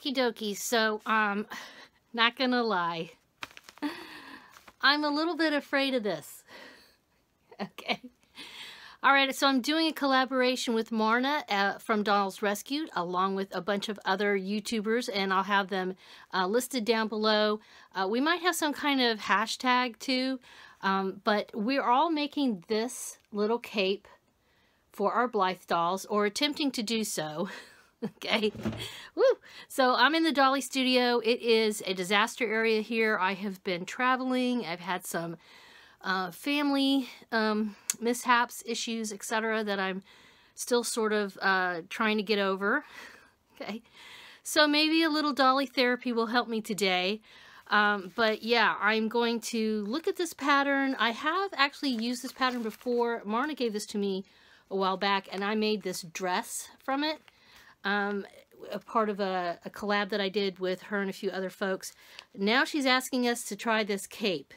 Okie dokie, so, not gonna lie. I'm a little bit afraid of this. Okay. Alright, so I'm doing a collaboration with Marna from Dolls Rescued, along with a bunch of other YouTubers, and I'll have them listed down below. We might have some kind of hashtag too, but we're all making this little cape for our Blythe dolls, or attempting to do so. Okay. Woo! So I'm in the Dolly studio. It is a disaster area here. I have been traveling. I've had some family mishaps, issues, etc. that I'm still sort of trying to get over. Okay. So maybe a little Dolly therapy will help me today. But yeah, I'm going to look at this pattern. I have actually used this pattern before. Marna gave this to me a while back, and I made this dress from it. A part of a collab that I did with her and a few other folks. Now she's asking us to try this cape.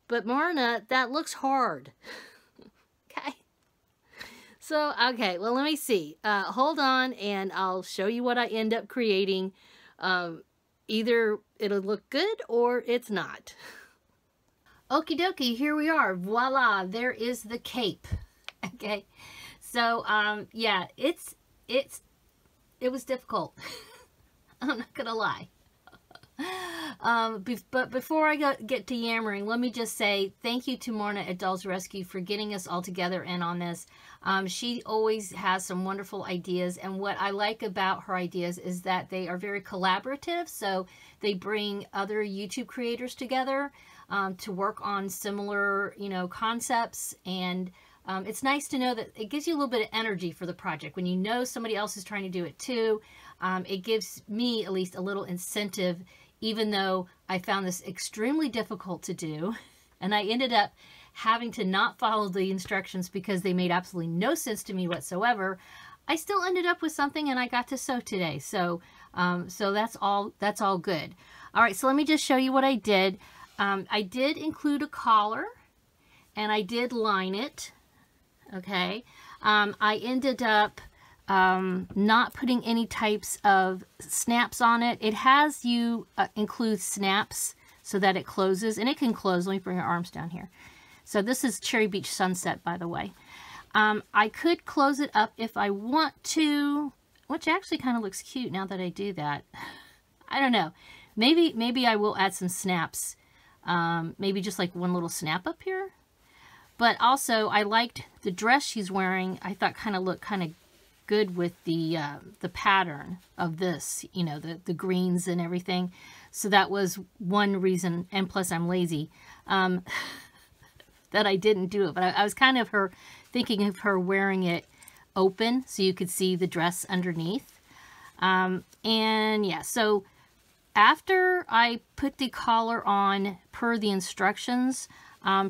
But Marna, that looks hard. Okay. So, okay, well, let me see. Hold on, and I'll show you what I end up creating. Either it'll look good or it's not. Okie dokie, here we are. Voila, there is the cape. Okay. So, yeah, it was difficult. I'm not gonna lie. But before I get to yammering, let me just say thank you to Marna at Dolls Rescue for getting us all together in on this. She always has some wonderful ideas, and what I like about her ideas is that they are very collaborative. So they bring other YouTube creators together to work on similar, concepts, and it's nice to know that it gives you a little bit of energy for the project. When you know somebody else is trying to do it too, it gives me at least a little incentive, even though I found this extremely difficult to do. And I ended up having to not follow the instructions because they made absolutely no sense to me whatsoever. I still ended up with something, and I got to sew today. So, so that's all good. All right, so let me just show you what I did. I did include a collar, and I did line it. Okay, I ended up not putting any types of snaps on it. It has you include snaps so that it closes, and it can close. Let me bring your arms down here. So this is Cherry Beach Sunset, by the way. I could close it up if I want to, which actually kind of looks cute now that I do that. I don't know. Maybe I will add some snaps. Maybe just like one little snap up here. But also, I liked the dress she's wearing. I thought looked kind of good with the pattern of this, the greens and everything. So that was one reason, and plus I'm lazy, that I didn't do it. But I was kind of thinking of her wearing it open so you could see the dress underneath. And yeah, so after I put the collar on per the instructions,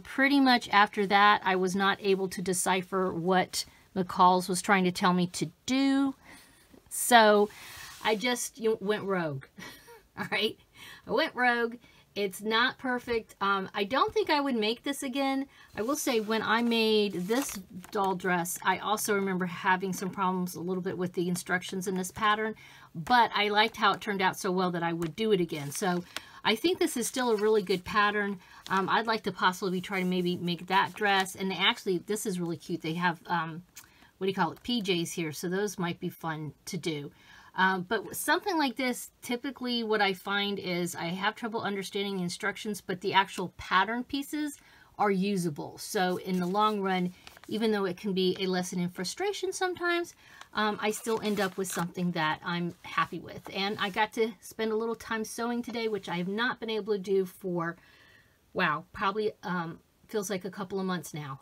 pretty much after that, I was not able to decipher what McCall's was trying to tell me to do. So I just went rogue. All right. I went rogue. It's not perfect. I don't think I would make this again. I will say when I made this doll dress, I also remember having some problems a little bit with the instructions in this pattern, but I liked how it turned out so well that I would do it again. So I think this is still a really good pattern. I'd like to possibly try to maybe make that dress. And actually, this is really cute. They have, what do you call it, PJs here. So those might be fun to do. But something like this, typically what I find is I have trouble understanding the instructions, but the actual pattern pieces are usable. So in the long run, even though it can be a lesson in frustration sometimes, I still end up with something that I'm happy with. And I got to spend a little time sewing today, which I have not been able to do for, wow, probably feels like a couple of months now.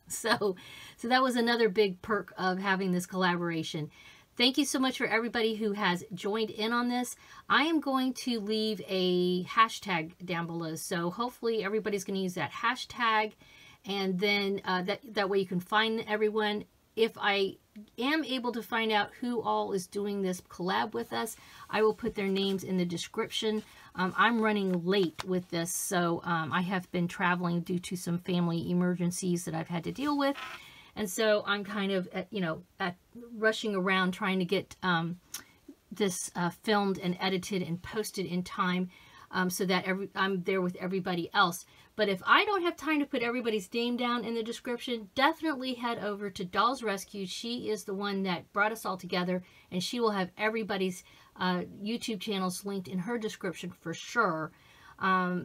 So that was another big perk of having this collaboration. Thank you so much for everybody who has joined in on this. I am going to leave a hashtag down below, so hopefully everybody's going to use that hashtag, and then that way you can find everyone. If I am able to find out who all is doing this collab with us, I will put their names in the description. I'm running late with this, so I have been traveling due to some family emergencies that I've had to deal with. And so I'm kind of, rushing around trying to get this filmed and edited and posted in time, so that I'm there with everybody else. But if I don't have time to put everybody's name down in the description, definitely head over to Dolls Rescue. She is the one that brought us all together, and she will have everybody's YouTube channels linked in her description for sure.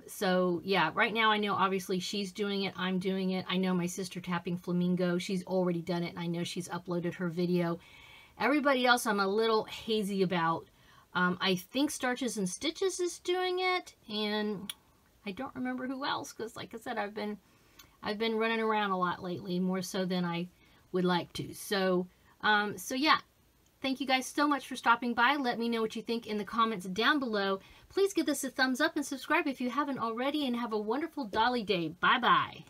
So yeah, right now I know obviously she's doing it, I'm doing it. I know my sister Tapping Flamingo, she's already done it, and I know she's uploaded her video. Everybody else I'm a little hazy about. I think Starches and Stitches is doing it, and I don't remember who else, because like I said, I've been running around a lot lately, more so than I would like to. So yeah, thank you guys so much for stopping by. Let me know what you think in the comments down below. Please give this a thumbs up and subscribe if you haven't already, and have a wonderful Dolly Day. Bye bye.